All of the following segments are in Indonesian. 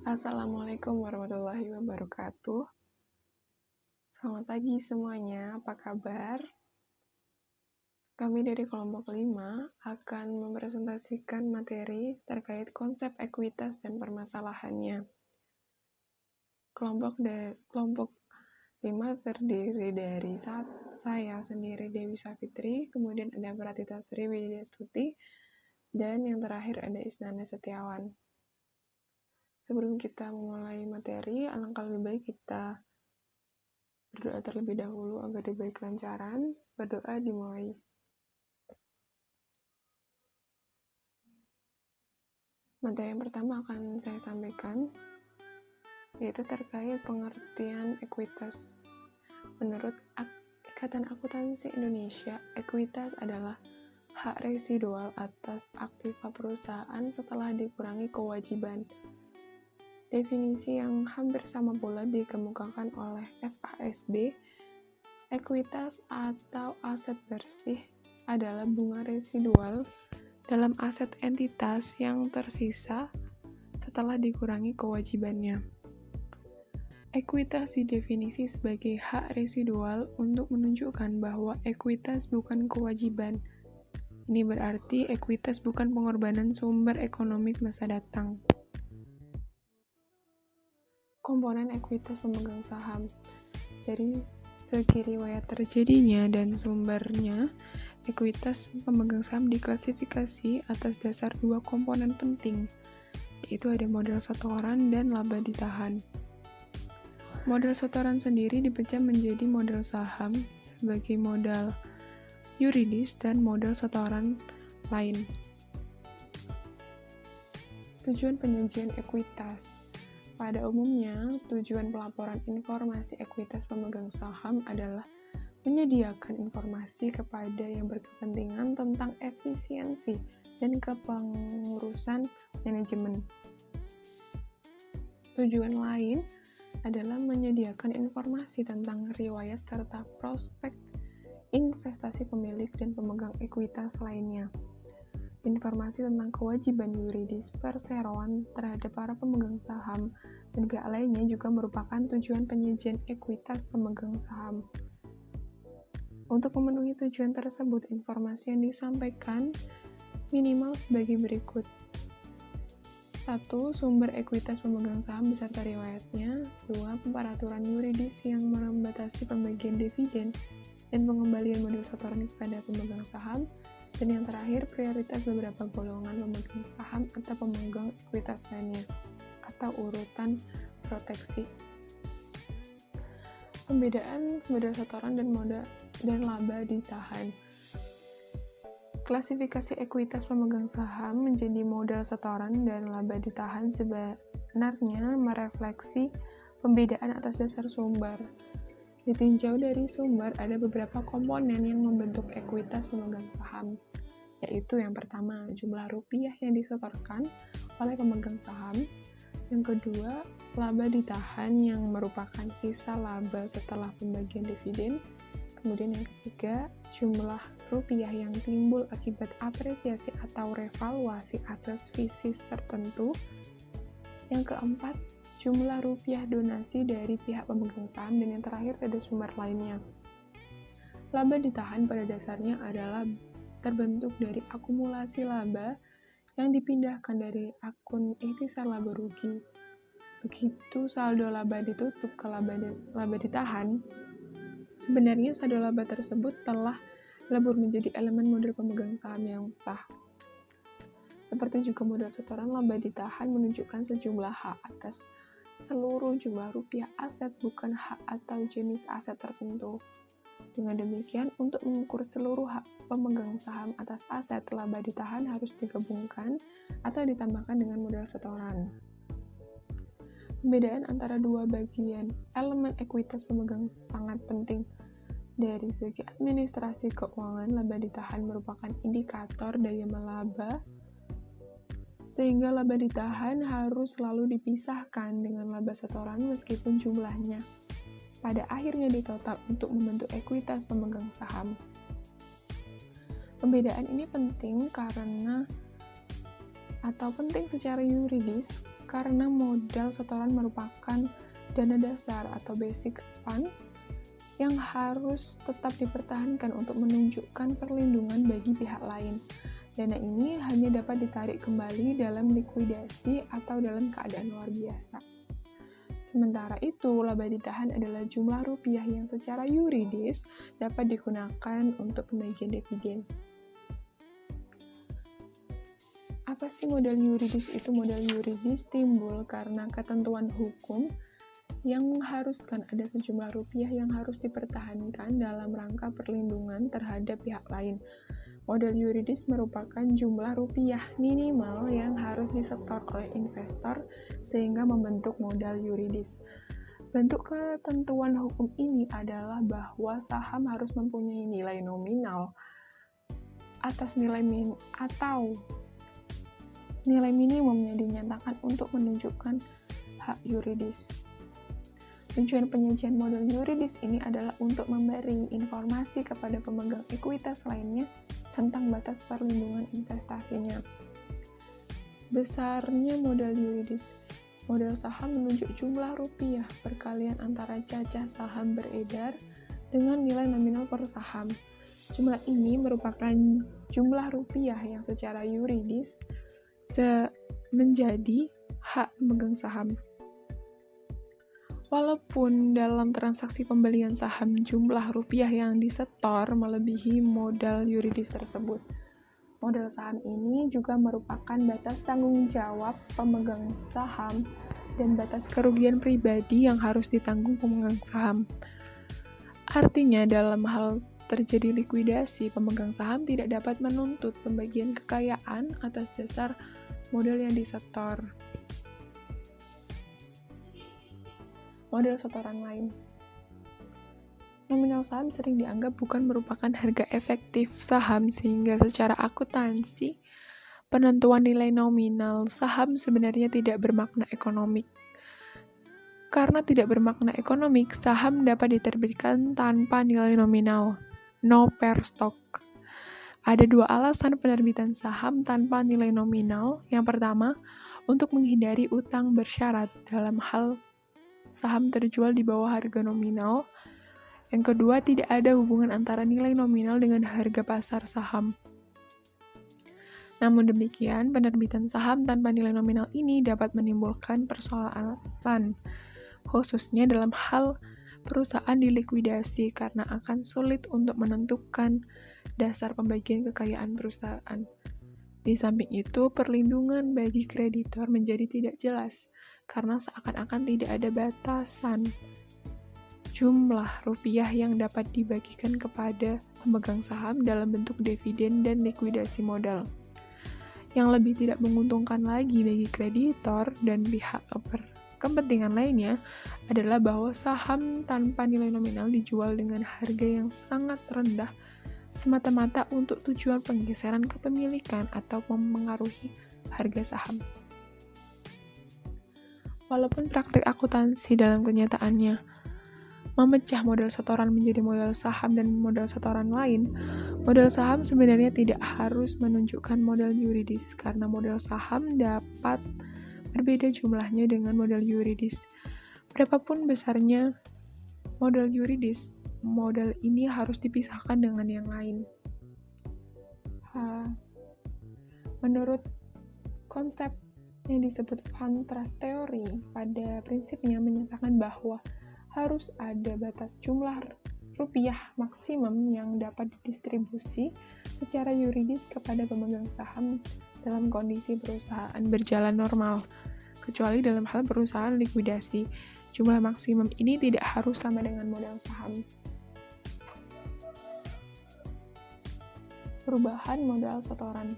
Assalamualaikum warahmatullahi wabarakatuh. Selamat pagi semuanya, apa kabar? Kami dari kelompok 5 akan mempresentasikan materi terkait konsep ekuitas dan permasalahannya. Kelompok 5 terdiri dari saya sendiri, Dewi Savitri, kemudian ada Pratita Sri Widyastuti, dan yang terakhir ada Isnanda Setiawan. Sebelum kita memulai materi, alangkah lebih baik kita berdoa terlebih dahulu agar diberi kelancaran. Berdoa dimulai. Materi yang pertama akan saya sampaikan, yaitu terkait pengertian ekuitas. Menurut Ikatan Akuntansi Indonesia, ekuitas adalah hak residual atas aktiva perusahaan setelah dikurangi kewajiban. Definisi yang hampir sama pula dikemukakan oleh FASB. Ekuitas atau aset bersih adalah bunga residual dalam aset entitas yang tersisa setelah dikurangi kewajibannya. Ekuitas didefinisi sebagai hak residual untuk menunjukkan bahwa ekuitas bukan kewajiban. Ini berarti ekuitas bukan pengorbanan sumber ekonomi masa datang. Komponen ekuitas pemegang saham. Dari segi riwayat terjadinya dan sumbernya, ekuitas pemegang saham diklasifikasi atas dasar dua komponen penting, yaitu ada modal setoran dan laba ditahan. Modal setoran sendiri dipecah menjadi modal saham sebagai modal yuridis dan modal setoran lain. Tujuan penyajian ekuitas. Pada umumnya, tujuan pelaporan informasi ekuitas pemegang saham adalah menyediakan informasi kepada yang berkepentingan tentang efisiensi dan kepengurusan manajemen. Tujuan lain adalah menyediakan informasi tentang riwayat serta prospek investasi pemilik dan pemegang ekuitas lainnya. Informasi tentang kewajiban yuridis perseroan terhadap para pemegang saham dan pihak lainnya juga merupakan tujuan penyajian ekuitas pemegang saham. Untuk memenuhi tujuan tersebut, informasi yang disampaikan minimal sebagai berikut. 1. Sumber ekuitas pemegang saham beserta riwayatnya. 2. Peraturan yuridis yang membatasi pembagian dividen dan pengembalian modal setoran kepada pemegang saham. Dan yang terakhir, prioritas beberapa golongan pemegang saham atau pemegang ekuitas lainnya, atau urutan proteksi. Pembedaan modal setoran dan laba ditahan. Klasifikasi ekuitas pemegang saham menjadi modal setoran dan laba ditahan sebenarnya merefleksi pembedaan atas dasar sumber. Ditinjau dari sumber, ada beberapa komponen yang membentuk ekuitas pemegang saham, yaitu yang pertama, jumlah rupiah yang disetorkan oleh pemegang saham. Yang kedua, laba ditahan yang merupakan sisa laba setelah pembagian dividen. Kemudian yang ketiga, jumlah rupiah yang timbul akibat apresiasi atau revaluasi aset spesies tertentu. Yang keempat, jumlah rupiah donasi dari pihak pemegang saham, dan yang terakhir ada sumber lainnya. Laba ditahan pada dasarnya adalah terbentuk dari akumulasi laba yang dipindahkan dari akun ikhtisar laba rugi. Begitu saldo laba ditutup ke laba ditahan, sebenarnya saldo laba tersebut telah lebur menjadi elemen modal pemegang saham yang sah. Seperti juga modal setoran, laba ditahan menunjukkan sejumlah hak atas seluruh jumlah rupiah aset, bukan hak atau jenis aset tertentu. Dengan demikian, untuk mengukur seluruh hak pemegang saham atas aset, laba ditahan harus digabungkan atau ditambahkan dengan modal setoran. Pembedaan antara dua bagian elemen ekuitas pemegang sangat penting. Dari segi administrasi keuangan, laba ditahan merupakan indikator daya laba, sehingga laba ditahan harus selalu dipisahkan dengan laba setoran meskipun jumlahnya pada akhirnya ditotal untuk membentuk ekuitas pemegang saham. Pembedaan ini penting secara yuridis karena modal setoran merupakan dana dasar atau basic fund yang harus tetap dipertahankan untuk menunjukkan perlindungan bagi pihak lain. Dana ini hanya dapat ditarik kembali dalam likuidasi atau dalam keadaan luar biasa. Sementara itu, laba ditahan adalah jumlah rupiah yang secara yuridis dapat digunakan untuk pembagian dividen. Apa sih modal yuridis itu? Modal yuridis timbul karena ketentuan hukum yang mengharuskan ada sejumlah rupiah yang harus dipertahankan dalam rangka perlindungan terhadap pihak lain. Modal yuridis merupakan jumlah rupiah minimal yang harus disetor oleh investor sehingga membentuk modal yuridis. Bentuk ketentuan hukum ini adalah bahwa saham harus mempunyai nilai nominal atas nilai nilai minimumnya dinyatakan untuk menunjukkan hak yuridis. Tujuan penyajian modal yuridis ini adalah untuk memberi informasi kepada pemegang ekuitas lainnya tentang batas perlindungan investasinya. Besarnya modal yuridis. Modal saham menunjuk jumlah rupiah perkalian antara cacah saham beredar dengan nilai nominal per saham. Jumlah ini merupakan jumlah rupiah yang secara yuridis menjadi hak pemegang saham. Walaupun dalam transaksi pembelian saham jumlah rupiah yang disetor melebihi modal yuridis tersebut, modal saham ini juga merupakan batas tanggung jawab pemegang saham dan batas kerugian pribadi yang harus ditanggung pemegang saham. Artinya, dalam hal terjadi likuidasi, pemegang saham tidak dapat menuntut pembagian kekayaan atas dasar modal yang disetor. Modal setoran lain. Nominal saham sering dianggap bukan merupakan harga efektif saham, sehingga secara akuntansi, penentuan nilai nominal saham sebenarnya tidak bermakna ekonomik. Karena tidak bermakna ekonomik, saham dapat diterbitkan tanpa nilai nominal, no per stock. Ada dua alasan penerbitan saham tanpa nilai nominal. Yang pertama, untuk menghindari utang bersyarat dalam hal saham terjual di bawah harga nominal. Yang kedua, tidak ada hubungan antara nilai nominal dengan harga pasar saham. Namun demikian, penerbitan saham tanpa nilai nominal ini dapat menimbulkan persoalan, khususnya dalam hal perusahaan dilikuidasi karena akan sulit untuk menentukan dasar pembagian kekayaan perusahaan. Di samping itu, perlindungan bagi kreditor menjadi tidak jelas, karena seakan-akan tidak ada batasan jumlah rupiah yang dapat dibagikan kepada pemegang saham dalam bentuk dividen dan likuidasi modal. Yang lebih tidak menguntungkan lagi bagi kreditor dan pihak berkepentingan lainnya adalah bahwa saham tanpa nilai nominal dijual dengan harga yang sangat rendah semata-mata untuk tujuan penggeseran kepemilikan atau mempengaruhi harga saham. Walaupun praktik akuntansi dalam kenyataannya memecah modal setoran menjadi modal saham dan modal setoran lain, modal saham sebenarnya tidak harus menunjukkan modal yuridis karena modal saham dapat berbeda jumlahnya dengan modal yuridis. Berapapun besarnya modal yuridis, modal ini harus dipisahkan dengan yang lain. Menurut konsep yang disebut fund trust theory, pada prinsipnya menyatakan bahwa harus ada batas jumlah rupiah maksimum yang dapat didistribusi secara yuridis kepada pemegang saham dalam kondisi perusahaan berjalan normal, kecuali dalam hal perusahaan likuidasi. Jumlah maksimum ini tidak harus sama dengan modal saham. Perubahan modal setoran.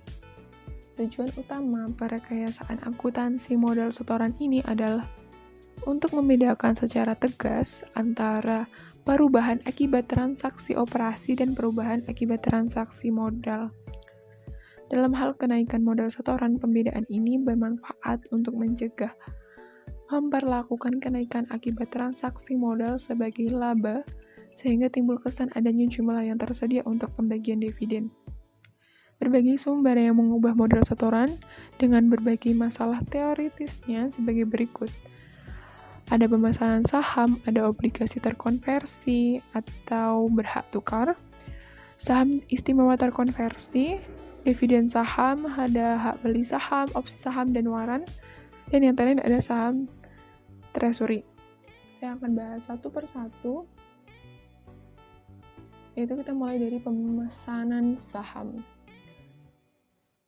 Tujuan utama perekayasaan akuntansi modal setoran ini adalah untuk membedakan secara tegas antara perubahan akibat transaksi operasi dan perubahan akibat transaksi modal. Dalam hal kenaikan modal setoran, pembedaan ini bermanfaat untuk mencegah memperlakukan kenaikan akibat transaksi modal sebagai laba, sehingga timbul kesan adanya jumlah yang tersedia untuk pembagian dividen. Berbagai sumber yang mengubah model setoran dengan berbagai masalah teoritisnya sebagai berikut. Ada pemesanan saham, ada obligasi terkonversi atau berhak tukar, saham istimewa terkonversi, dividen saham, ada hak beli saham, opsi saham, dan waran, dan yang terakhir ada saham treasury. Saya akan bahas satu persatu, yaitu kita mulai dari pemesanan saham.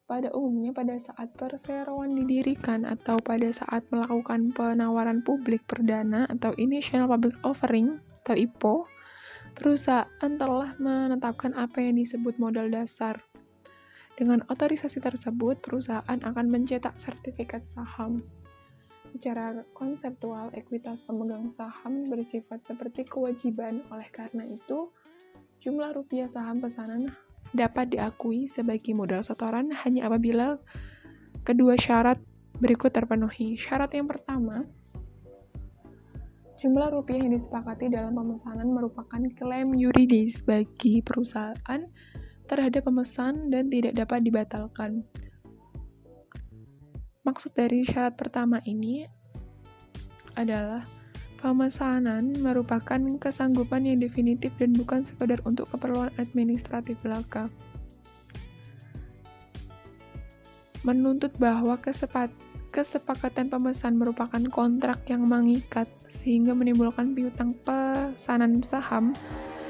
Pada umumnya, pada saat perseroan didirikan atau pada saat melakukan penawaran publik perdana atau Initial Public Offering atau IPO, perusahaan telah menetapkan apa yang disebut modal dasar. Dengan otorisasi tersebut, perusahaan akan mencetak sertifikat saham. Secara konseptual, ekuitas pemegang saham bersifat seperti kewajiban. Oleh karena itu, jumlah rupiah saham pesanan dapat diakui sebagai modal setoran hanya apabila kedua syarat berikut terpenuhi. Syarat yang pertama, jumlah rupiah yang disepakati dalam pemesanan merupakan klaim yuridis bagi perusahaan terhadap pemesan dan tidak dapat dibatalkan. Maksud dari syarat pertama ini adalah pemesanan merupakan kesanggupan yang definitif dan bukan sekedar untuk keperluan administratif belaka. Menuntut bahwa kesepakatan pemesan merupakan kontrak yang mengikat sehingga menimbulkan piutang pesanan saham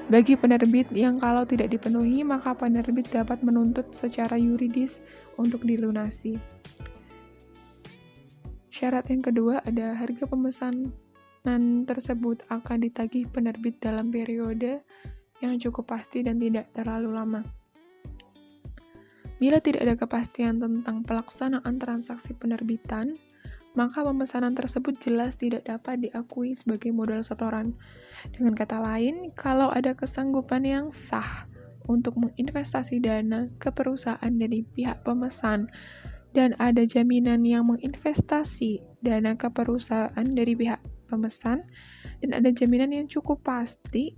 bagi penerbit yang kalau tidak dipenuhi maka penerbit dapat menuntut secara yuridis untuk dilunasi. Syarat yang kedua ada harga pemesanan tersebut akan ditagih penerbit dalam periode yang cukup pasti dan tidak terlalu lama. Bila tidak ada kepastian tentang pelaksanaan transaksi penerbitan, maka pemesanan tersebut jelas tidak dapat diakui sebagai modal setoran. Dengan kata lain, kalau ada kesanggupan yang sah untuk menginvestasi dana ke perusahaan dari pihak pemesan, dan ada jaminan yang menginvestasi dana ke perusahaan dari pihak pemesan, dan ada jaminan yang cukup pasti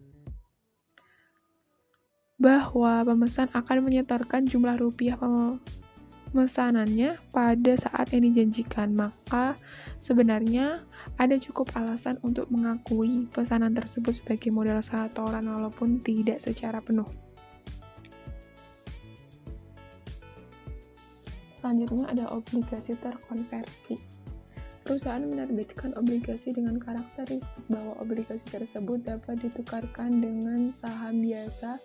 bahwa pemesan akan menyetorkan jumlah rupiah pemesanannya pada saat yang dijanjikan, maka sebenarnya ada cukup alasan untuk mengakui pesanan tersebut sebagai modal setoran walaupun tidak secara penuh. Selanjutnya ada obligasi terkonversi. Perusahaan menerbitkan obligasi dengan karakteristik bahwa obligasi tersebut dapat ditukarkan dengan saham biasa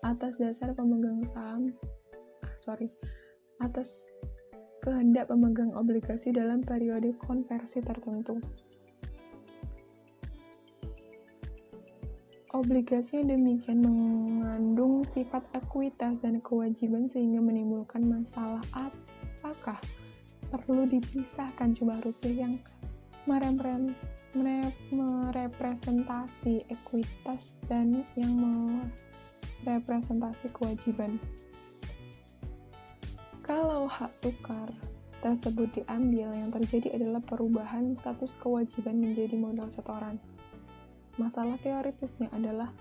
atas dasar atas kehendak pemegang obligasi dalam periode konversi tertentu. Obligasi yang demikian mengandung sifat ekuitas dan kewajiban sehingga menimbulkan masalah apakah perlu dipisahkan jumlah rupiah yang merepresentasi ekuitas dan yang merepresentasi kewajiban. Kalau hak tukar tersebut diambil, yang terjadi adalah perubahan status kewajiban menjadi modal setoran. Masalah teoritisnya adalah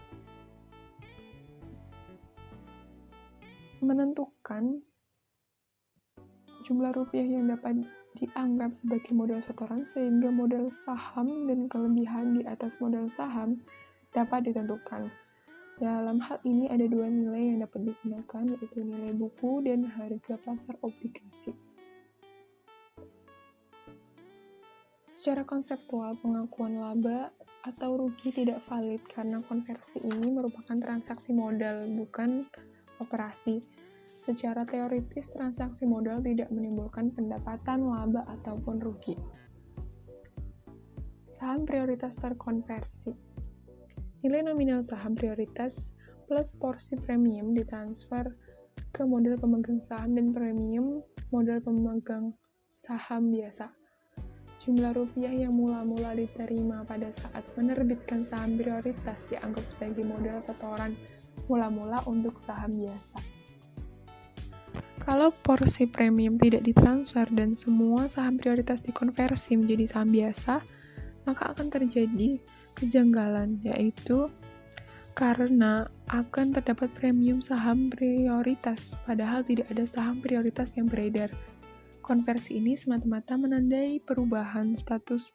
menentukan jumlah rupiah yang dapat dianggap sebagai modal setoran sehingga modal saham dan kelebihan di atas modal saham dapat ditentukan. Dalam hal ini ada dua nilai yang dapat digunakan, yaitu nilai buku dan harga pasar obligasi. Secara konseptual, pengakuan laba atau rugi tidak valid karena konversi ini merupakan transaksi modal, bukan operasi. Secara teoritis, transaksi modal tidak menimbulkan pendapatan laba ataupun rugi. Saham prioritas terkonversi. Nilai nominal saham prioritas plus porsi premium ditransfer ke modal pemegang saham dan premium modal pemegang saham biasa. Jumlah rupiah yang mula-mula diterima pada saat menerbitkan saham prioritas dianggap sebagai modal setoran mula-mula untuk saham biasa. Kalau porsi premium tidak ditransfer dan semua saham prioritas dikonversi menjadi saham biasa, maka akan terjadi kejanggalan, yaitu karena akan terdapat premium saham prioritas, padahal tidak ada saham prioritas yang beredar. Konversi ini semata-mata menandai perubahan status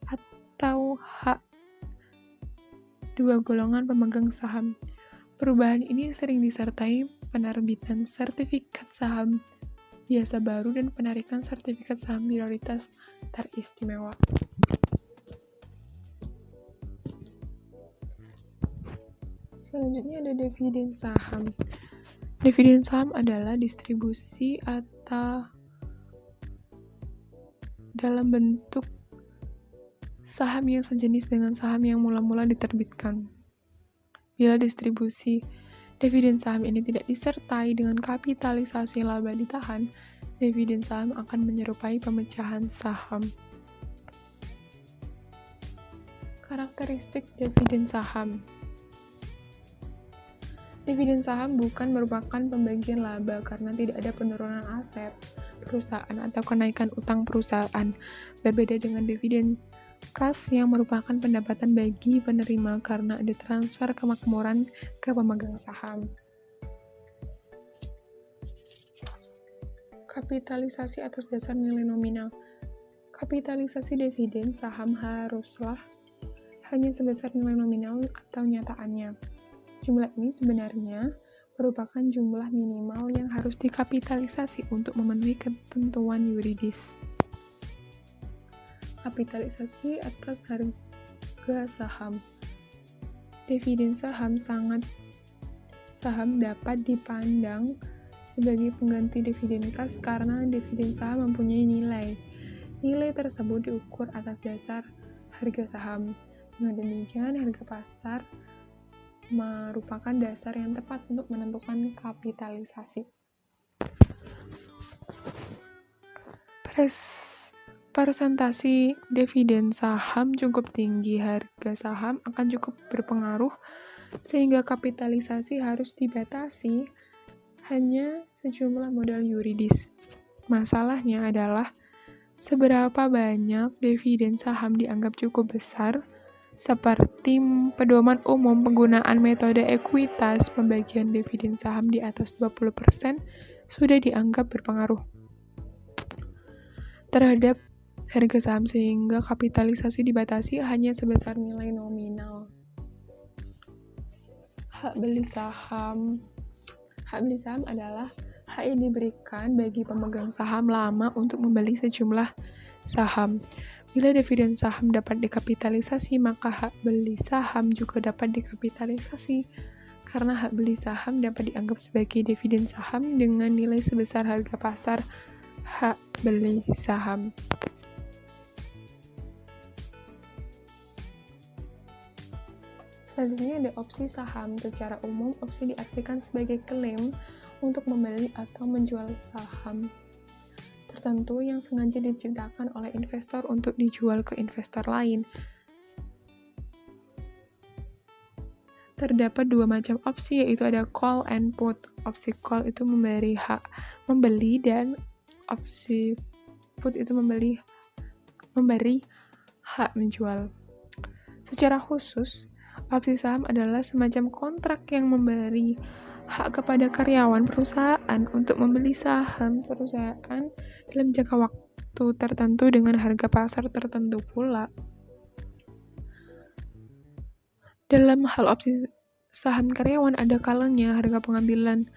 atau hak dua golongan pemegang saham. Perubahan ini sering disertai penerbitan sertifikat saham biasa baru dan penarikan sertifikat saham prioritas teristimewa. Selanjutnya ada dividen saham. Dividen saham adalah distribusi atau dalam bentuk saham yang sejenis dengan saham yang mula-mula diterbitkan. Bila distribusi dividen saham ini tidak disertai dengan kapitalisasi laba ditahan, dividen saham akan menyerupai pemecahan saham. Karakteristik dividen saham. Dividen saham bukan merupakan pembagian laba karena tidak ada penurunan aset perusahaan atau kenaikan utang perusahaan. Berbeda dengan dividen kas yang merupakan pendapatan bagi penerima karena ada transfer kemakmuran ke pemegang saham. Kapitalisasi atas dasar nilai nominal. Kapitalisasi dividen saham haruslah hanya sebesar nilai nominal atau nyataannya. Jumlah ini sebenarnya merupakan jumlah minimal yang harus dikapitalisasi untuk memenuhi ketentuan yuridis. Kapitalisasi atas harga saham. Dividen saham dapat dipandang sebagai pengganti dividen kas karena dividen saham mempunyai nilai. Nilai tersebut diukur atas dasar harga saham. Dengan demikian, harga pasar merupakan dasar yang tepat untuk menentukan kapitalisasi. Presentasi dividen saham cukup tinggi, harga saham akan cukup berpengaruh, sehingga kapitalisasi harus dibatasi hanya sejumlah modal yuridis. Masalahnya adalah seberapa banyak dividen saham dianggap cukup besar. Seperti pedoman umum penggunaan metode ekuitas, pembagian dividen saham di atas 20% sudah dianggap berpengaruh terhadap harga saham sehingga kapitalisasi dibatasi hanya sebesar nilai nominal. Hak beli saham. Hak beli saham adalah hak yang diberikan bagi pemegang saham lama untuk membeli sejumlah saham. Bila dividen saham dapat dikapitalisasi, maka hak beli saham juga dapat dikapitalisasi. Karena hak beli saham dapat dianggap sebagai dividen saham dengan nilai sebesar harga pasar hak beli saham. Selanjutnya ada opsi saham. Secara umum, opsi diartikan sebagai klaim untuk membeli atau menjual saham tertentu yang sengaja diciptakan oleh investor untuk dijual ke investor lain. Terdapat dua macam opsi, yaitu ada call and put. Opsi call itu memberi hak membeli dan opsi put itu memberi hak menjual. Secara khusus, opsi saham adalah semacam kontrak yang memberi hak kepada karyawan perusahaan untuk membeli saham perusahaan dalam jangka waktu tertentu dengan harga pasar tertentu pula. Dalam hal opsi saham karyawan, ada kalanya harga pengambilan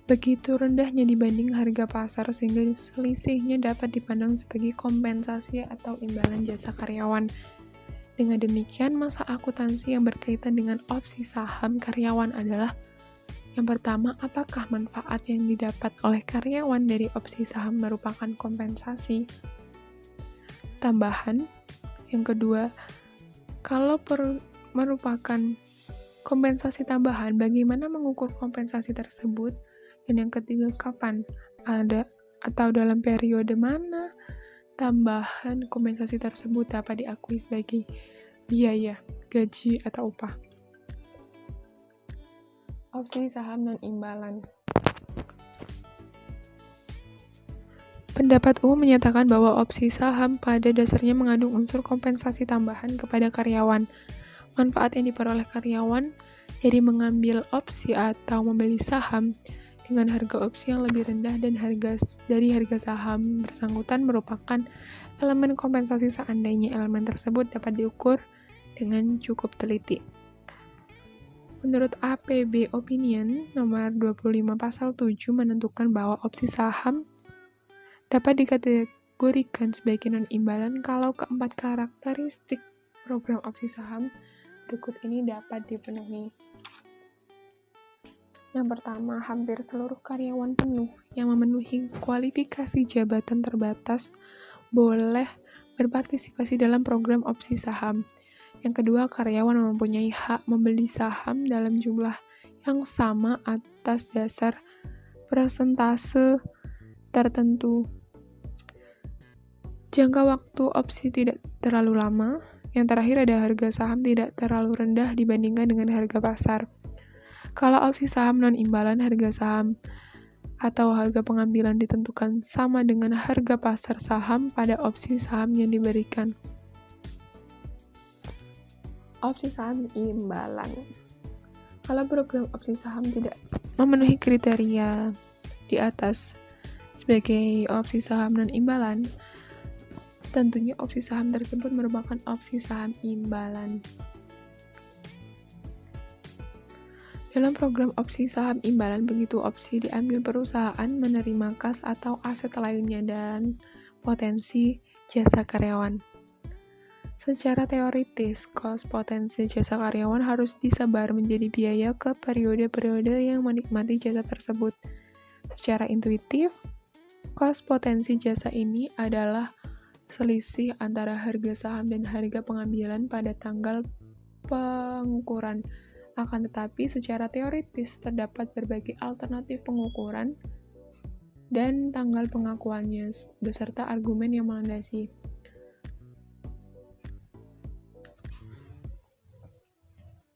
begitu rendahnya dibanding harga pasar sehingga selisihnya dapat dipandang sebagai kompensasi atau imbalan jasa karyawan. Dengan demikian, masalah akuntansi yang berkaitan dengan opsi saham karyawan adalah: yang pertama, apakah manfaat yang didapat oleh karyawan dari opsi saham merupakan kompensasi tambahan? Yang kedua, kalau merupakan kompensasi tambahan, bagaimana mengukur kompensasi tersebut? Dan yang ketiga, kapan ada atau dalam periode mana tambahan kompensasi tersebut dapat diakui sebagai biaya, gaji, atau upah? Opsi saham non-imbalan. Pendapat umum menyatakan bahwa opsi saham pada dasarnya mengandung unsur kompensasi tambahan kepada karyawan. Manfaat yang diperoleh karyawan Jadi mengambil opsi atau membeli saham dengan harga opsi yang lebih rendah dan dari harga saham bersangkutan merupakan elemen kompensasi seandainya elemen tersebut dapat diukur dengan cukup teliti. Menurut APB Opinion nomor 25 pasal 7 menentukan bahwa opsi saham dapat dikategorikan sebagai non-imbalan kalau keempat karakteristik program opsi saham berikut ini dapat dipenuhi. Yang pertama, hampir seluruh karyawan penuh yang memenuhi kualifikasi jabatan terbatas boleh berpartisipasi dalam program opsi saham. Yang kedua, karyawan mempunyai hak membeli saham dalam jumlah yang sama atas dasar persentase tertentu. Jangka waktu opsi tidak terlalu lama. Yang terakhir ada harga saham tidak terlalu rendah dibandingkan dengan harga pasar. Kalau opsi saham non-imbalan, harga saham atau harga pengambilan ditentukan sama dengan harga pasar saham pada opsi saham yang diberikan. Opsi saham imbalan. Kalau program opsi saham tidak memenuhi kriteria di atas sebagai opsi saham non-imbalan, tentunya opsi saham tersebut merupakan opsi saham imbalan. Dalam program opsi saham imbalan, begitu opsi diambil perusahaan menerima kas atau aset lainnya dan potensi jasa karyawan. Secara teoritis, kos potensi jasa karyawan harus disebar menjadi biaya ke periode-periode yang menikmati jasa tersebut. Secara intuitif, kos potensi jasa ini adalah selisih antara harga saham dan harga pengambilan pada tanggal pengukuran. Akan tetapi, secara teoritis terdapat berbagai alternatif pengukuran dan tanggal pengakuannya, beserta argumen yang melandasi.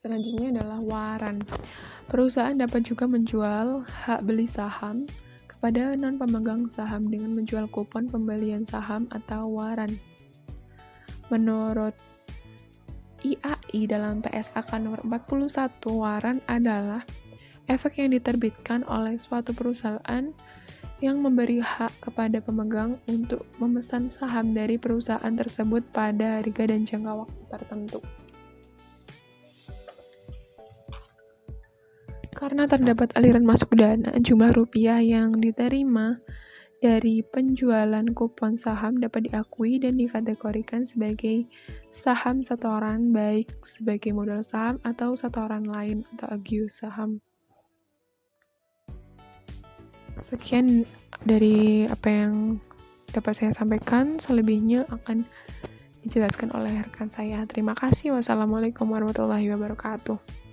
Selanjutnya adalah waran. Perusahaan dapat juga menjual hak beli saham kepada non-pemegang saham dengan menjual kupon pembelian saham atau waran. Menurut IAI dalam PSAK nomor 41, waran adalah efek yang diterbitkan oleh suatu perusahaan yang memberi hak kepada pemegang untuk memesan saham dari perusahaan tersebut pada harga dan jangka waktu tertentu. Karena terdapat aliran masuk dana, jumlah rupiah yang diterima dari penjualan kupon saham dapat diakui dan dikategorikan sebagai saham setoran, baik sebagai modal saham atau setoran lain atau agios saham. Sekian dari apa yang dapat saya sampaikan, selebihnya akan dijelaskan oleh rekan saya. Terima kasih. Wassalamualaikum warahmatullahi wabarakatuh.